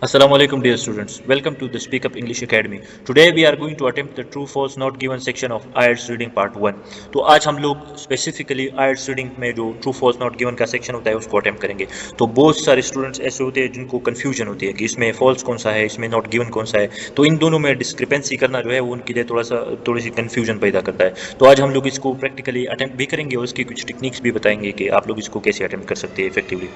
Assalamu alaikum dear students. Welcome to the Speak Up English Academy. Today we are going to attempt the true false not given section of IELTS reading part 1. तो आज हम लोग specifically IELTS reading में जो true false not given का section होता है उसको अटेम्प्ट करेंगे. तो बहुत सारे स्टूडेंट्स ऐसे होते हैं जिनको कन्फ्यूजन होती है कि इसमें फॉल्स कौन सा है, इसमें नॉट गिवन कौन सा है. तो इन दोनों में डिस्क्रिपेंसी करना जो है वो उनके लिए थोड़ी सी कन्फ्यूजन पैदा करता है. तो आज हम लोग इसको प्रैक्टिकली अटेम्प्ट भी करेंगे और उसकी कुछ टेक्निक्स भी बताएंगे कि आप लोग इसको कैसे अटेम्प्ट कर सकते हैं इफेक्टिवली.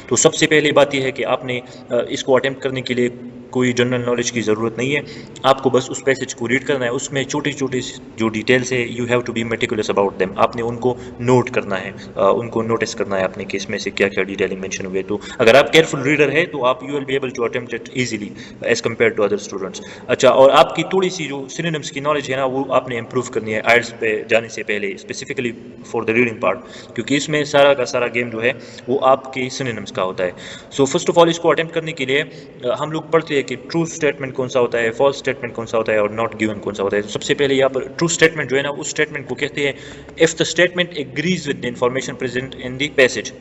तो सबसे पहले बात यह है कि आपने इसको अटेम्प्ट करने के लिए कोई जनरल नॉलेज की ज़रूरत नहीं है. आपको बस उस पैसेज को रीड करना है. उसमें छोटी छोटी जो डिटेल्स है you have to be meticulous about them. आपने उनको नोट करना है, उनको नोटिस करना है अपने केस में से क्या क्या डिटेलिंग मेंशन हुए. तो अगर आप केयरफुल रीडर है तो आप you will be able to attempt it easily as compare to other students. अच्छा, और आपकी थोड़ी सी जो सिनोनिम्स की नॉलेज है ना वो आपने इम्प्रूव करनी है आइल्स पे जाने से पहले, specifically for the reading part, क्योंकि इसमें सारा का सारा गेम जो है वो आपके सिनोनिम्स का होता है. सो फर्स्ट ऑफ ऑल इसको अटेम्प्ट करने के लिए हम लोग पढ़ते हैं कि ट्रू स्टेटमेंट कौन सा होता है, फॉल्स स्टेटमेंट कौन सा होता है और नॉट गिवन कौन सा होता है. तो सबसे पहले यहाँ पर ट्रू स्टेटमेंट जो है ना उस स्टेटमेंट को कहते हैं if the statement agrees with the information present in the passage.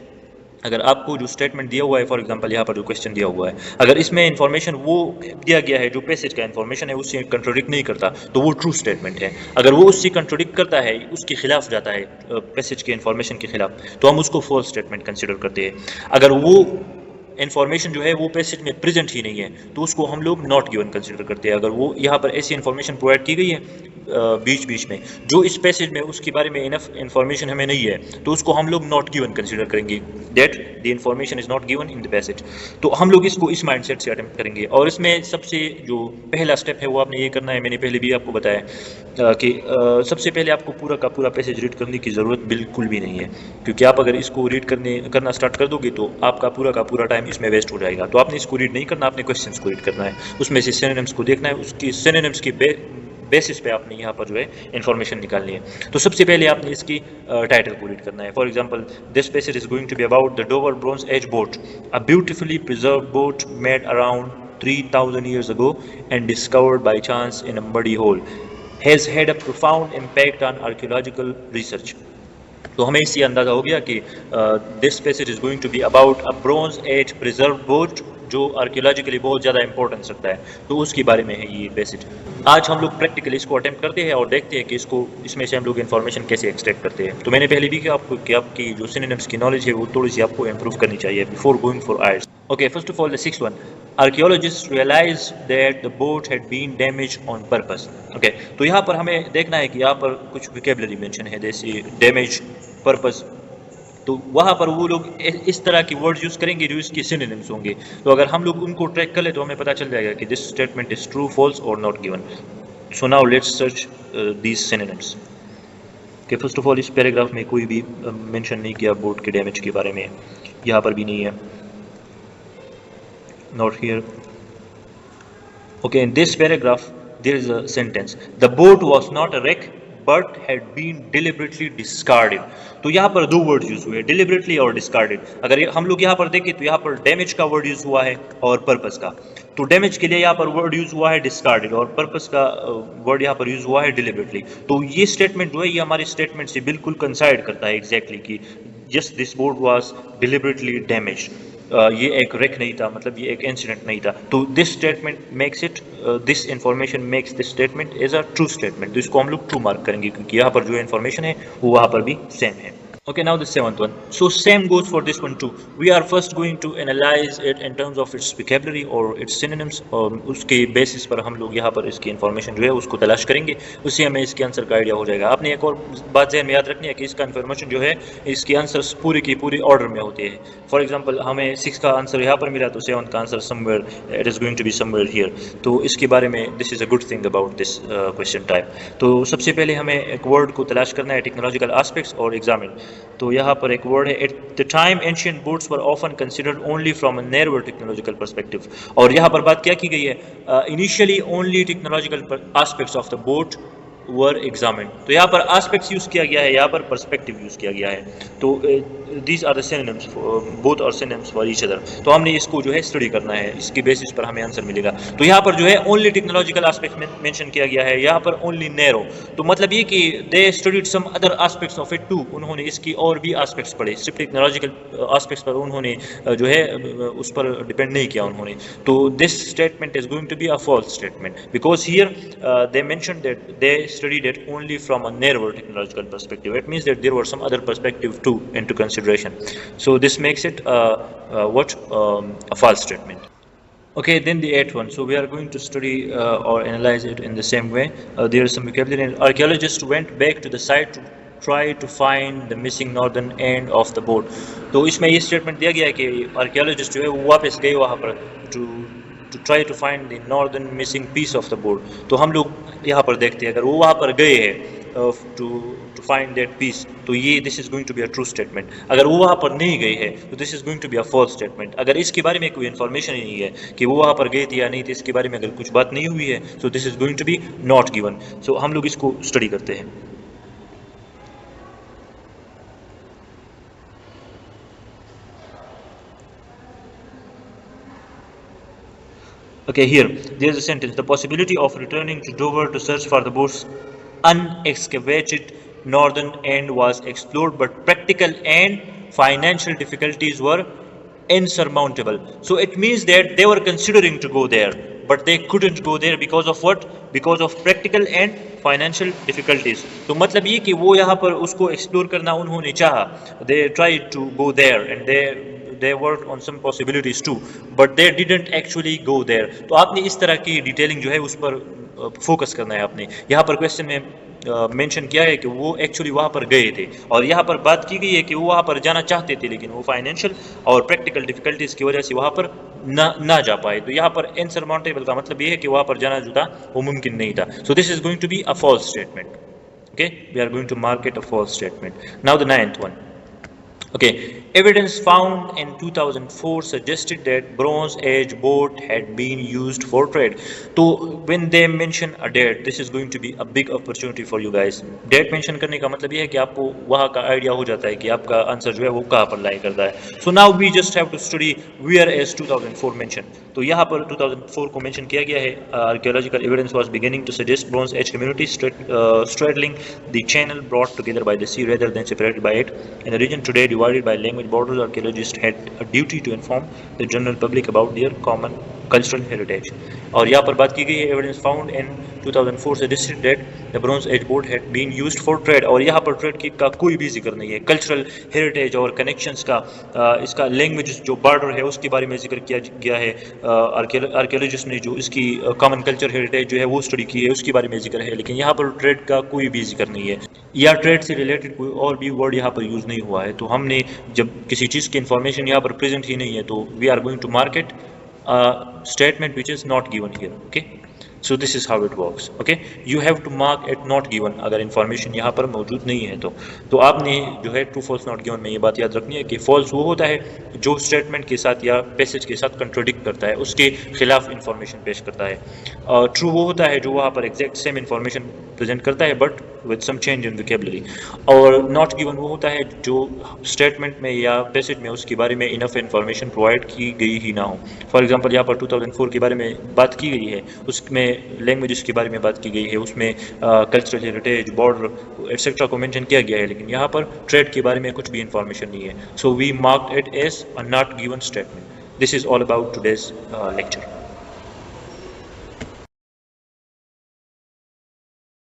अगर आपको जो स्टेटमेंट दिया हुआ है, फॉर एग्जांपल यहाँ पर जो क्वेश्चन दिया हुआ है, अगर इसमें इंफॉर्मेशन वो दिया गया है जो पैसेज का इंफॉर्मेशन है उससे कंट्रोडिक्ट नहीं करता तो वो ट्रू स्टेटमेंट है. अगर वो उससे कंट्रोडिक्ट करता है, उसके खिलाफ जाता है, पैसेज के इंफॉर्मेशन के खिलाफ, तो हम उसको फॉल्स स्टेटमेंट कंसिडर करते हैं. अगर वो इन्फॉर्मेशन जो है वो पैसेज में प्रेजेंट ही नहीं है तो उसको हम लोग नॉट गिवन कंसिडर करते हैं. अगर वो यहाँ पर ऐसी इन्फॉर्मेशन प्रोवाइड की गई है बीच बीच में जो इस पैसेज में उसके बारे में इनफ इन्फॉर्मेशन हमें नहीं है तो उसको हम लोग नॉट गिवन कंसिडर करेंगे, that the information is not given in the passage. तो हम लोग इसको इस माइंडसेट से अटेम्प्ट करेंगे. और इसमें सबसे जो पहला स्टेप है वो आपने ये करना है, मैंने पहले भी आपको बताया कि सबसे पहले आपको पूरा का पूरा पैसेज रीड करने की ज़रूरत बिल्कुल भी नहीं है, क्योंकि आप अगर इसको रीड करना स्टार्ट कर दोगे तो आपका पूरा का पूरा टाइम इसमें वेस्ट हो जाएगा. तो आपने इसको रीड नहीं करना, आपने क्वेश्चंस को रीड करना है, उसमें से सिनोनिम्स को देखना है, उसकी सिनोनिम्स की बेसिस पे आपने यहाँ पर जो है इन्फॉर्मेशन निकालनी है. तो सबसे पहले आपने इसकी टाइटल को रीड करना है. For example this passage is going to be about the Dover bronze age boat, a beautifully preserved boat made around 3000 years ago and discovered by chance in a muddy hole, has had a profound impact on archaeological research. तो हमें इससे अंदाज़ा हो गया कि this passage is going to be about a bronze age preserve boat जो archaeologically बहुत ज़्यादा इंपॉर्टेंस रखता है. तो उसके बारे में है ये पैसेज. आज हम लोग प्रैक्टिकली इसको अटेम्प्ट करते हैं और देखते हैं कि इसमें से हम लोग इन्फॉर्मेशन कैसे एक्सट्रैक्ट करते हैं. तो मैंने पहले भी कहा आपको कि आपकी जो सिनोनिम्स की नॉलेज है वो थोड़ी सी आपको इंप्रूव करनी चाहिए before going for IELTS. Okay, first of all, the sixth one. Archaeologists realized that the boat had been damaged on purpose. Okay, तो यहाँ पर हमें देखना है कि यहाँ पर कुछ vocabulary mention है जैसे damage, purpose. तो वहाँ पर वो लोग इस तरह की वर्ड्स यूज़ करेंगे जो इसके सिनोनिम्स होंगे. तो अगर हम लोग उनको ट्रैक कर ले तो हमें पता चल जाएगा कि this statement is true, false और not given. So now let's search these synonyms. कि फर्स्ट ऑफ ऑल इस पैराग्राफ में कोई भी मेंशन नहीं किया बोट के डैमेज के बारे में, यहाँ पर भी नहीं है. Not here. Okay, in this paragraph there is a sentence, the boat was not a wreck but had been deliberately discarded. तो यहाँ पर दो वर्ड यूज हुए, deliberately और discarded. अगर हम लोग यहाँ पर देखें तो यहाँ पर डैमेज का वर्ड यूज हुआ है और पर्पस का. तो डैमेज के लिए यहाँ पर वर्ड यूज हुआ है डिस्कार्डेड और पर्पस का वर्ड यहाँ पर यूज हुआ है डिलिबरेटली. तो ये स्टेटमेंट जो है ये हमारे स्टेटमेंट से बिल्कुल कंसाइड करता है एग्जैक्टली कि just this boat was deliberately damage. ये एक रेक नहीं था, मतलब ये एक इंसिडेंट नहीं था. तो this statement makes it, this information makes this statement as a true statement. तो इसको हम लोग ट्रू मार्क करेंगे क्योंकि यहाँ पर जो इन्फॉर्मेशन है वो वहाँ पर भी सेम है. Okay, now the seventh one. So same goes for this one too. We are first going to analyze it in terms of its vocabulary or its synonyms. और उसके बेसिस पर हम लोग यहाँ पर इसकी इन्फॉर्मेशन जो है उसको तलाश करेंगे, उससे हमें इसके आंसर का आइडिया हो जाएगा. आपने एक और बात ज़हन में याद रखनी है कि इसका इन्फॉर्मेशन जो है इसके आंसर्स पूरे की पूरी ऑर्डर में होते हैं. फॉर एग्जाम्पल हमें 6 का आंसर यहाँ पर मिला तो 7 का answer somewhere it is going to be somewhere here. तो इसके बारे में this is a good thing about this question type. तो सबसे पहले हमें एक वर्ड को तलाश करना है, टेक्नोलॉजिकल एस्पेक्ट्स और एग्जामिन. तो यहाँ पर एक वर्ड है, at the time ancient boats were often considered only from a narrower technological perspective. और यहाँ पर बात क्या की गई है, initially only technological aspects of the boat were examine. तो यहाँ पर आस्पेक्ट्स यूज़ किया गया है, यहाँ पर पर्सपेक्टिव यूज़ किया गया है। तो these are the synonyms, both are synonyms for each other. तो हमने इसको जो है स्टडी करना है, इसकी बेसिस पर हमें आंसर मिलेगा। तो यहाँ पर जो है ओनली टेक्नोलॉजिकल आस्पेक्ट में मेंशन किया गया है, यहाँ पर ओनली नैरो। तो मतलब ये कि they studied some other aspects of it too, उन्होंने इसकी और भी आस्पेक्ट्स पढ़े, सिर्फ टेक्नोलॉजिकल आस्पेक्ट्स पर उन्होंने जो है उस पर डिपेंड नहीं किया उन्होंने। तो this statement is going to be a false statement, because here they mentioned that they studied it only from a narrower technological perspective. It means that there were some other perspective too into consideration. So this makes it a false statement. Okay, then the eighth one. So we are going to study or analyze it in the same way. There is some vocabulary. Archaeologists went back to the site to try to find the missing northern end of the boat. तो इसमें ये statement दिया गया है कि archaeologist जो है वो वापस गए वहाँ पर to try to find the northern missing piece of the board. तो हम लोग यहाँ पर देखते हैं अगर वो वहाँ पर गए हैं to find that piece, तो ये this is going to be a true statement. अगर वो वहाँ पर नहीं गए हैं तो this is going to be a false statement. अगर इसके बारे में कोई इन्फॉर्मेशन ही नहीं है कि वो वहाँ पर गए थे या नहीं थे, इसके बारे में अगर कुछ बात नहीं हुई है, so this is going to be not given. So हम लोग इसको स्टडी करते हैं. Okay, here there is a sentence: the possibility of returning to Dover to search for the boat's unexcavated northern end was explored, but practical and financial difficulties were insurmountable. So it means that they were considering to go there, but they couldn't go there because of what? Because of practical and financial difficulties. तो मतलब ये कि वो यहाँ पर उसको explore करना उन्होंने चाहा, they tried to go there and they worked on some possibilities too, but they didn't actually go there. तो आपने इस तरह की डिटेलिंग जो है उस पर फोकस करना है आपने। यहाँ पर क्वेश्चन में मेंशन किया है कि वो एक्चुअली वहाँ पर गए थे, और यहाँ पर बात की गई है कि वो वहाँ पर जाना चाहते थे, लेकिन वो फाइनेंशियल और प्रैक्टिकल डिफिकल्टीज की वजह से वहाँ पर ना जा पाए। तो यहाँ पर इनसरमाउंटेबल का मतलब ये है कि वहाँ पर जाना जो था वो मुमकिन नहीं था। So this is going to be a false statement. Okay, we are going to mark it a false statement. Now the ninth one. Okay, evidence found in 2004 suggested that Bronze Age boat had been used for trade. So when they mention a date, this is going to be a big opportunity for you guys. Date mention करने का मतलब ये है कि आपको वहाँ का idea हो जाता है कि आपका आंसर जो है वो कहाँ पर लाई करता है. So now we just have to study where is 2004 mentioned. तो यहाँ पर 2004 को mention किया गया है. Archaeological evidence was beginning to suggest Bronze Age communities straddling the channel brought together by the sea rather than separated by it. In the region today divided by language borders, archaeologists had a duty to inform the general public about their common cultural heritage. और यहाँ पर बात की गई है evidence found in 2004 suggested that the Bronze Age boat had been used for trade. और यहाँ पर ट्रेड का कोई भी जिक्र नहीं है. कल्चरल हेरिटेज और कनेक्शंस का, इसका लैंग्वेज जो बॉर्डर है उसके बारे में जिक्र किया गया है. आर्कियोलॉजिस्ट ने जो इसकी कॉमन कल्चर हेरिटेज जो है वो स्टडी की है, उसके बारे में जिक्र है, लेकिन यहाँ पर ट्रेड का कोई भी जिक्र नहीं है या ट्रेड से रिलेटेड कोई और भी वर्ड यहाँ पर यूज़ नहीं हुआ है. तो हमने जब किसी चीज़ की इन्फॉर्मेशन यहाँ पर प्रेजेंट ही नहीं है, तो we are going to mark it statement which is not given here. Okay, so this is how it works. Okay, you have to mark it not given अगर information यहाँ पर मौजूद नहीं है. तो आपने जो है true false not given में ये बात याद रखनी है कि false वो होता है जो statement के साथ या passage के साथ contradict करता है, उसके खिलाफ information पेश करता है. true वो होता है जो वहाँ पर exact same information present करता है but with some change in vocabulary. और not given वो होता है जो statement में या passage में उसके बारे में enough information provide की गई ही ना हो. For example, यहाँ पर 2004 के बारे में बात की गई है, उसमें लैंग्वेजेस के बारे में बात की गई है, उसमें कल्चरल हेरिटेज, बॉर्डर एटसेट्रा को मेंशन किया गया है, लेकिन यहाँ पर ट्रेड के बारे में कुछ भी इंफॉर्मेशन नहीं है. So we marked it as a not given statement. This is all about today's lecture.